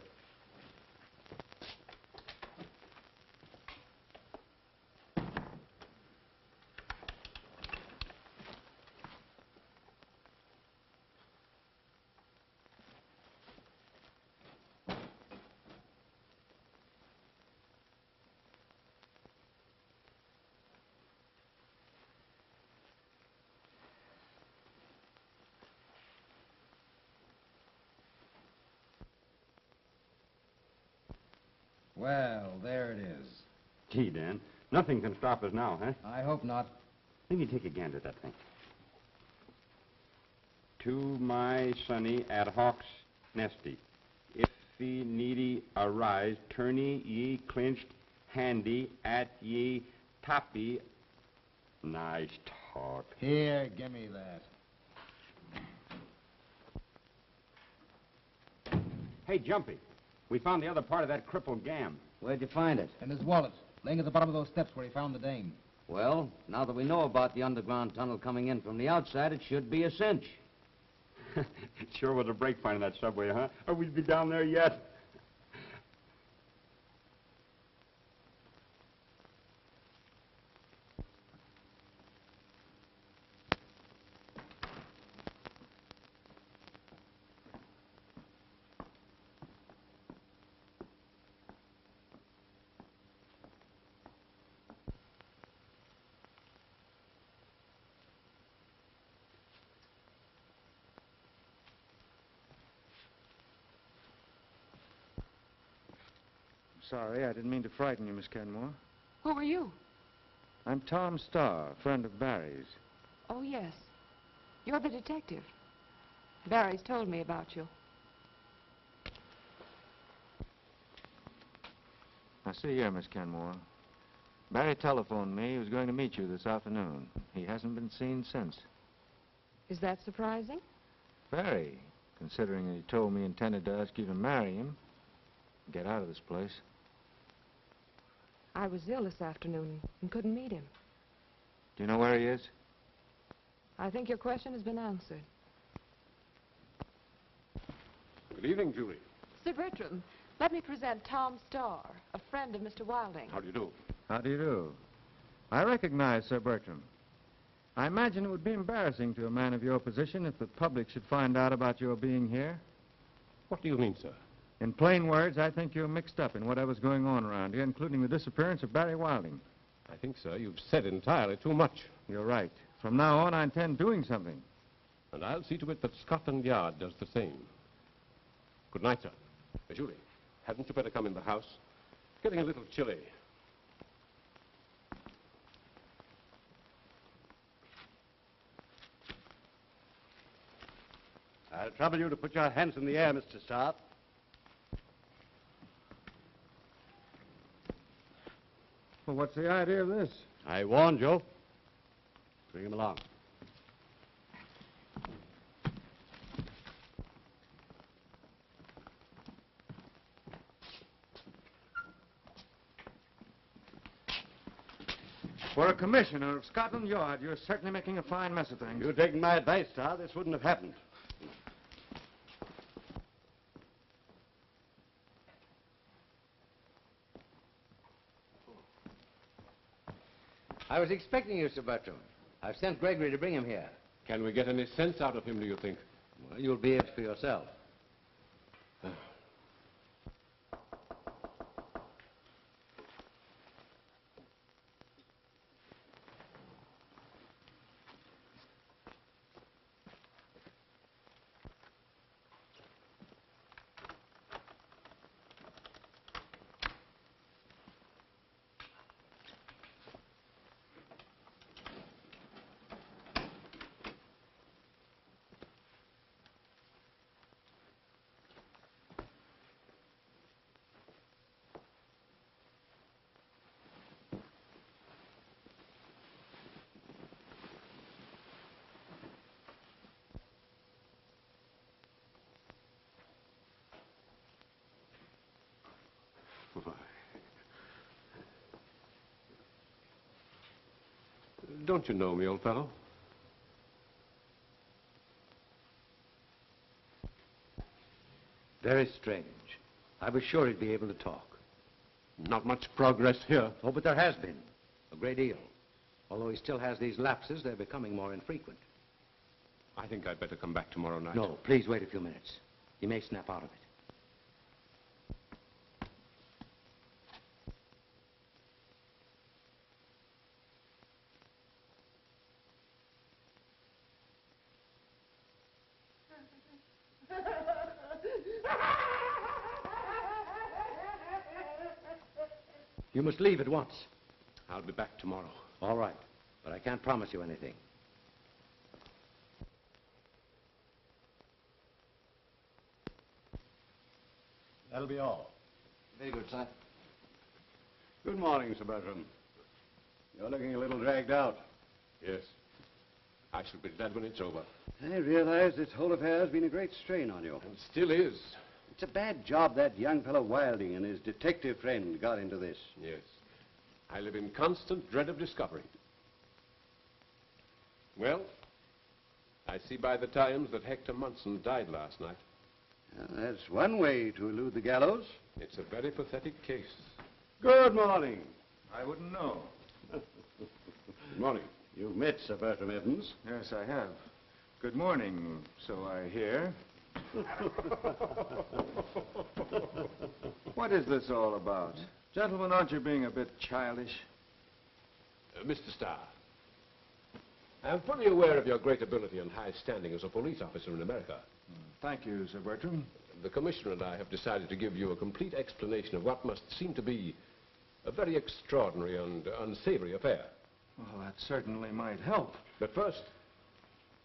Well, there it is. Gee, Dan, nothing can stop us now, huh? I hope not. Let me take a gander at that thing. To my sonny at Hawk's Nesty. If the needy arise, tourney ye clinched handy at ye toppy. Nice talk. Here, give me that. Hey, Jumpy, we found the other part of that crippled gam. Where'd you find it? In his wallet, laying at the bottom of those steps where he found the dame. Well, now that we know about the underground tunnel coming in from the outside, it should be a cinch. It sure was a break finding that subway, huh? Or we'd be down there yet. Sorry, I didn't mean to frighten you, Miss Kenmore. Who are you? I'm Tom Starr, friend of Barry's. Oh, yes. You're the detective. Barry's told me about you. Now, see here, Miss Kenmore. Barry telephoned me. He was going to meet you this afternoon. He hasn't been seen since. Is that surprising? Very, considering that he told me he intended to ask you to marry him. Get out of this place. I was ill this afternoon and couldn't meet him. Do you know where he is? I think your question has been answered. Good evening, Julie. Sir Bertram, let me present Tom Starr, a friend of Mr. Wilding. How do you do? How do you do? I recognize Sir Bertram. I imagine it would be embarrassing to a man of your position if the public should find out about your being here. What do you mean, sir? In plain words, I think you're mixed up in whatever's going on around here, including the disappearance of Barry Wilding. I think, sir, you've said entirely too much. You're right. From now on, I intend doing something. And I'll see to it that Scotland Yard does the same. Good night, sir. Julie, hadn't you better come in the house? Getting a little chilly. I'll trouble you to put your hands in the air, Mr. Starr. Well, what's the idea of this? I warned you. Bring him along. For a commissioner of Scotland Yard, you're certainly making a fine mess of things. If you'd taken my advice, Starr, this wouldn't have happened. I was expecting you, Sir Bertram. I've sent Gregory to bring him here. Can we get any sense out of him, do you think? Well, you'll be it for yourself. Don't you know me, old fellow? Very strange. I was sure he'd be able to talk. Not much progress here. Oh, but there has been. A great deal. Although he still has these lapses, they're becoming more infrequent. I think I'd better come back tomorrow night. No, please wait a few minutes. He may snap out of it. You must leave at once. I'll be back tomorrow. All right, but I can't promise you anything. That'll be all. Very good, sir. Good morning, Sir Bertram. You're looking a little dragged out. Yes. I shall be glad when it's over. I realize this whole affair has been a great strain on you. And still is. It's a bad job that young fellow Wilding and his detective friend got into this. Yes. I live in constant dread of discovery. Well, I see by the Times that Hector Munson died last night. That's one way to elude the gallows. It's a very pathetic case. Good morning. I wouldn't know. Good morning. You've met Sir Bertram Evans. Yes, I have. Good morning, so I hear. What is this all about? Gentlemen, aren't you being a bit childish? Mr. Starr, I'm fully aware of your great ability and high standing as a police officer in America. Thank you, Sir Bertram. The Commissioner and I have decided to give you a complete explanation of what must seem to be A very extraordinary and unsavory affair. Well, that certainly might help. But first,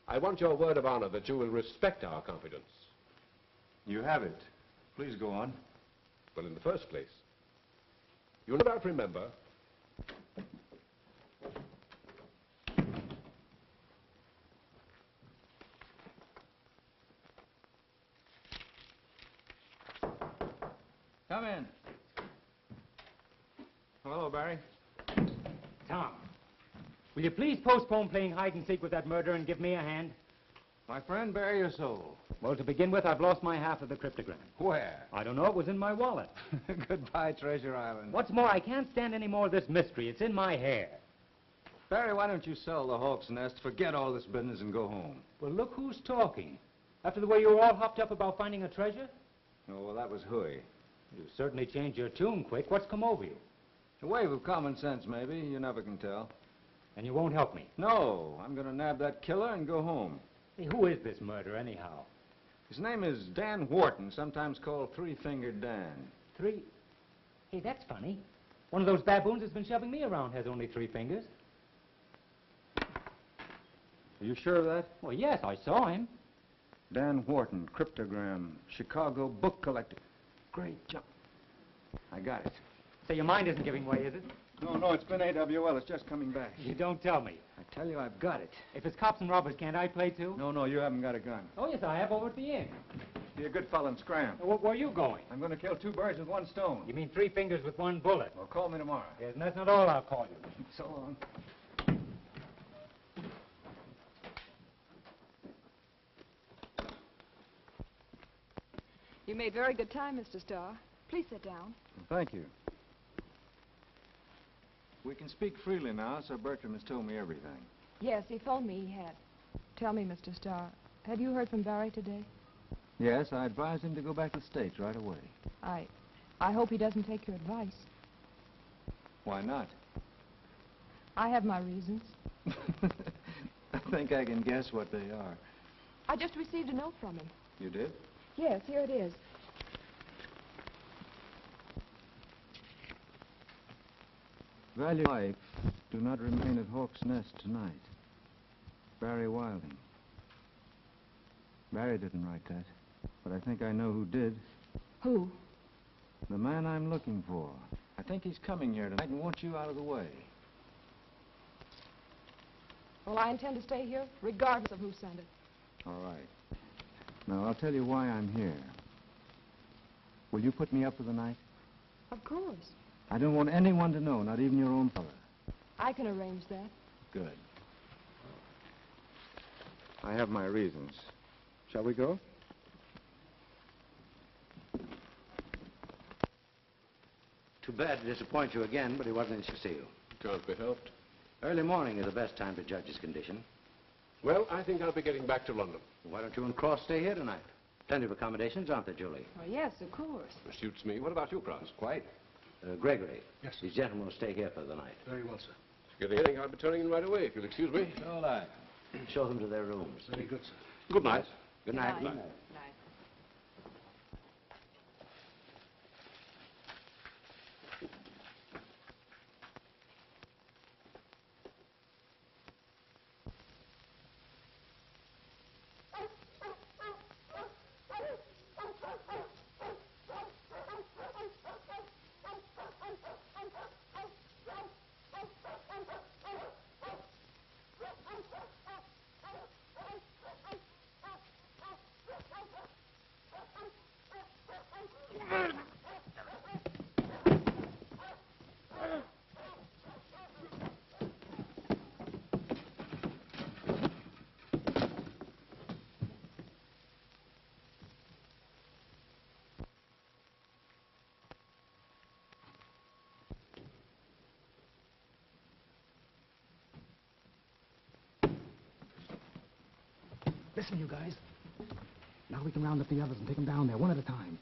I want your word of honor that you will respect our confidence. You have it. Please go on. Well, in the first place, you'll no doubt remember Come in. Hello, Barry. Tom, will you please postpone playing hide and seek with that murderer and give me a hand? My friend, bare your soul. Well, to begin with, I've lost my half of the cryptogram. Where? I don't know. It was in my wallet. Goodbye, Treasure Island. What's more, I can't stand any more of this mystery. It's in my hair. Barry, why don't you sell the Hawk's Nest, forget all this business, and go home? Well, look who's talking. After the way you were all hopped up about finding a treasure? Oh, well, that was hooey. You certainly changed your tune quick. What's come over you? A wave of common sense, maybe. You never can tell. And you won't help me? No, I'm going to nab that killer and go home. Hey, who is this murderer, anyhow? His name is Dan Wharton, sometimes called Three-Fingered Dan. Hey, that's funny. One of those baboons that's been shoving me around has only 3 fingers. Are you sure of that? Well, yes, I saw him. Dan Wharton, cryptogram, Chicago book collector. Great job. I got it. So your mind isn't giving way, is it? No, it's been AWL. It's just coming back. You don't tell me. I tell you, I've got it. If it's cops and robbers, can't I play too? No, you haven't got a gun. Oh, yes, I have over at the inn. Be a good fellow and scram. Where are you going? I'm going to kill 2 birds with 1 stone. You mean 3 fingers with 1 bullet? Well, call me tomorrow. Yes, and that's not all I'll call you. So long. You made very good time, Mr. Starr. Please sit down. Thank you. We can speak freely now, Sir Bertram has told me everything. Yes, he phoned me. He had. Tell me, Mr. Starr, have you heard from Barry today? Yes, I advised him to go back to the States right away. I hope he doesn't take your advice. Why not? I have my reasons. I think I can guess what they are. I just received a note from him. You did? Yes, here it is. Value life, do not remain at Hawk's Nest tonight. Barry Wilding. Barry didn't write that, but I think I know who did. Who? The man I'm looking for. I think he's coming here tonight and wants you out of the way. Well, I intend to stay here, regardless of who sent it. All right. Now, I'll tell you why I'm here. Will you put me up for the night? Of course. I don't want anyone to know, not even your own fella. I can arrange that. Good. I have my reasons. Shall we go? Too bad to disappoint you again, but he wasn't anxious to see you. Can't be helped. Early morning is the best time to judge his condition. Well, I think I'll be getting back to London. Why don't you and Cross stay here tonight? Plenty of accommodations, aren't there, Julie? Oh, yes, of course. Suits me. What about you, Cross? Quite. Gregory. Yes, sir. These gentlemen will stay here for the night. Very well, sir. Good evening. I'll be turning in right away, if you'll excuse me. So will I. Show them to their rooms. Very good, sir. Good night. Good night. Good night. Listen, you guys. Now we can round up the others and take them down there, one at a time.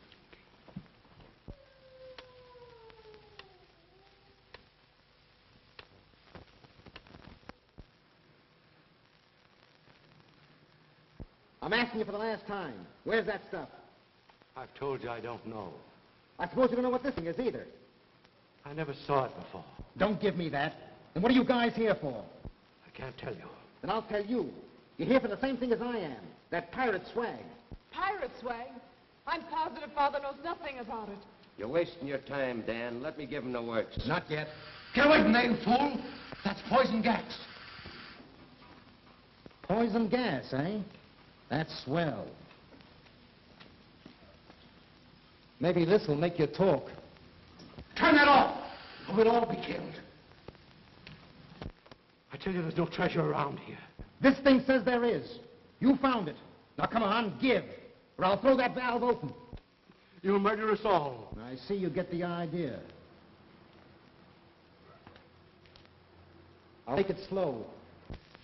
I'm asking you for the last time. Where's that stuff? I've told you I don't know. I suppose you don't know what this thing is either. I never saw it before. Don't give me that. Then what are you guys here for? I can't tell you. Then I'll tell you. You're here for the same thing as I am. That pirate swag. Pirate swag? I'm positive Father knows nothing about it. You're wasting your time, Dan. Let me give him the works. Not yet. Get away from there, you fool! That's poison gas. Poison gas, eh? That's swell. Maybe this will make you talk. Turn that off, or we'll all be killed. I tell you, there's no treasure around here. This thing says there is. You found it. Now come on, give, or I'll throw that valve open. You'll murder us all. I see you get the idea. I'll take it slow.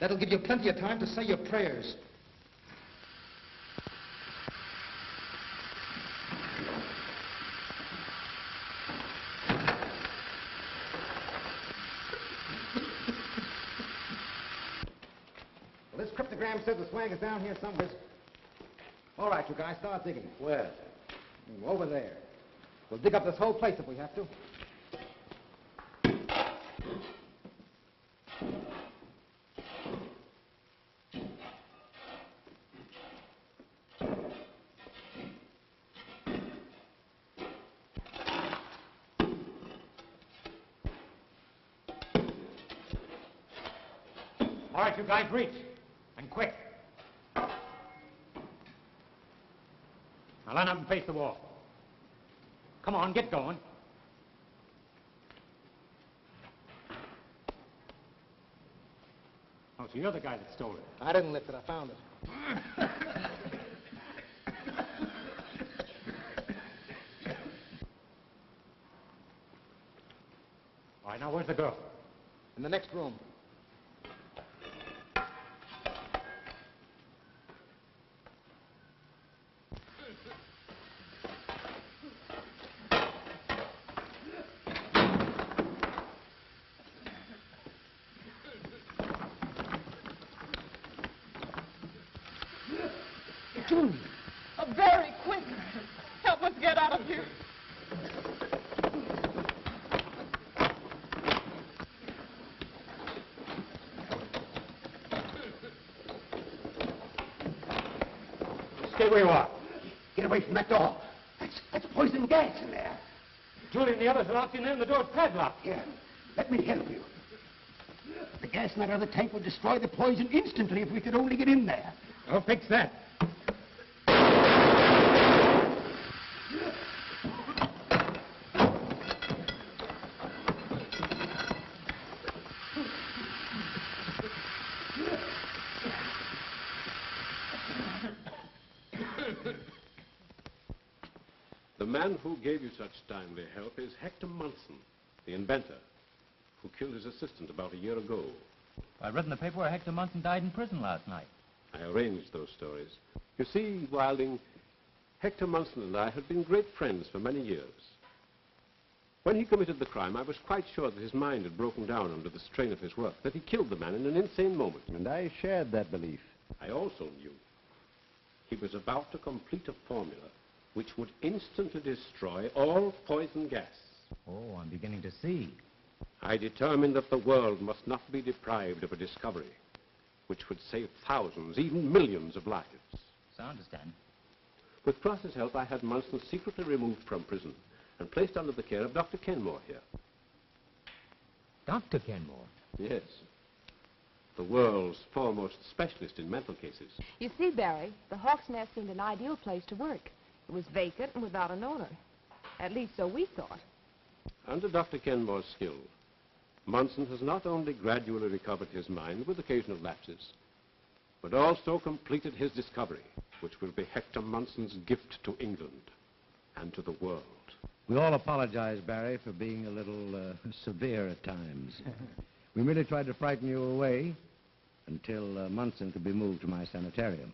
That'll give you plenty of time to say your prayers. Well, this cryptogram says the swag is down here somewhere. All right, you guys, start digging. Where? Over there. We'll dig up this whole place if we have to. All right, you guys, reach. And quick. Now line up and face the wall. Come on, get going. Oh, so you're the guy that stole it. I didn't lift it. I found it. All right, now where's the girl? In the next room. Very quick. Help us get out of here. Stay where you are. Get away from that door. That's poison gas in there. Julie and the others are locked in there and the door's padlocked. Here, let me help you. The gas in that other tank would destroy the poison instantly if we could only get in there. I'll fix that. The man who gave you such timely help is Hector Munson, the inventor, who killed his assistant about a year ago. I read in the paper where Hector Munson died in prison last night. I arranged those stories. You see, Wilding, Hector Munson and I had been great friends for many years. When he committed the crime, I was quite sure that his mind had broken down under the strain of his work, that he killed the man in an insane moment. And I shared that belief. I also knew he was about to complete a formula which would instantly destroy all poison gas. Oh, I'm beginning to see. I determined that the world must not be deprived of a discovery which would save thousands, even millions of lives. So I understand. With Cross's help, I had Munson secretly removed from prison and placed under the care of Dr. Kenmore here. Dr. Kenmore? Yes. The world's foremost specialist in mental cases. You see, Barry, the Hawk's Nest seemed an ideal place to work. It was vacant and without an owner. At least so we thought. Under Dr. Kenmore's skill, Munson has not only gradually recovered his mind with occasional lapses, but also completed his discovery, which will be Hector Munson's gift to England and to the world. We all apologize, Barry, for being a little severe at times. We merely tried to frighten you away until Munson could be moved to my sanitarium.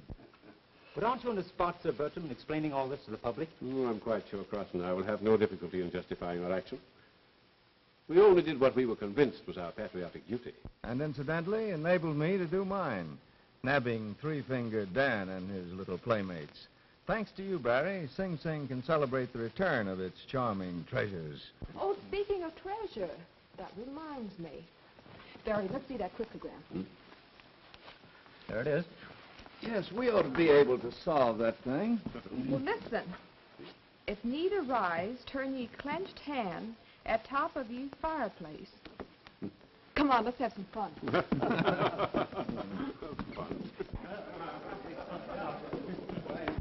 But aren't you on the spot, Sir Bertram, in explaining all this to the public? Oh, I'm quite sure Cross and I will have no difficulty in justifying our action. We only did what we were convinced was our patriotic duty. And incidentally, enabled me to do mine, nabbing Three-Fingered Dan and his little playmates. Thanks to you, Barry, Sing Sing can celebrate the return of its charming treasures. Oh, speaking of treasure, that reminds me. Barry, let's see that cryptogram. There it is. Yes, we ought to be able to solve that thing. Well, listen. If need arise, turn ye clenched hand at top of ye fireplace. Come on, let's have some fun.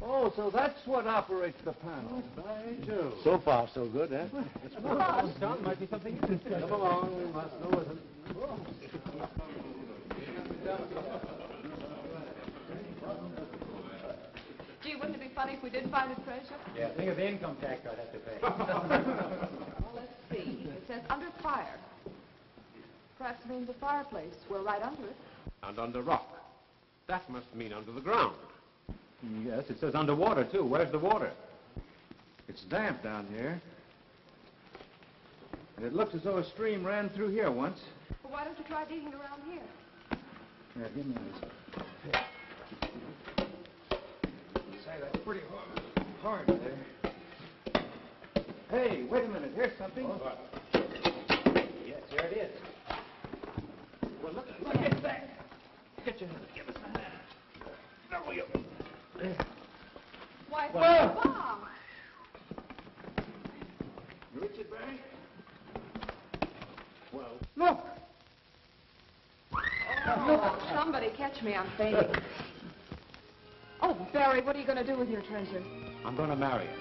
Oh, so that's what operates the panel. So far, so good, eh? Come on. John, might be something. Come along, we must go with it. Gee, wouldn't it be funny if we did find a treasure? Yeah, think of the income tax I'd have to pay. Well, let's see. It says under fire. Perhaps it means a fireplace. We're right under it. And under rock. That must mean under the ground. Yes, it says underwater, too. Where's the water? It's damp down here. And it looks as though a stream ran through here once. Well, why don't you try digging around here? Here, give me this. Say, that's pretty hard there. Hey, wait a minute. Here's something. Oh. Yes, here it is. Well, look at that. Get your hand. Give us a hand. There we go. Why, Well. Bob! You reach it, Barry? Well. Look! Oh, somebody catch me. I'm fainting. Oh, Barry, what are you going to do with your treasure? I'm going to marry her.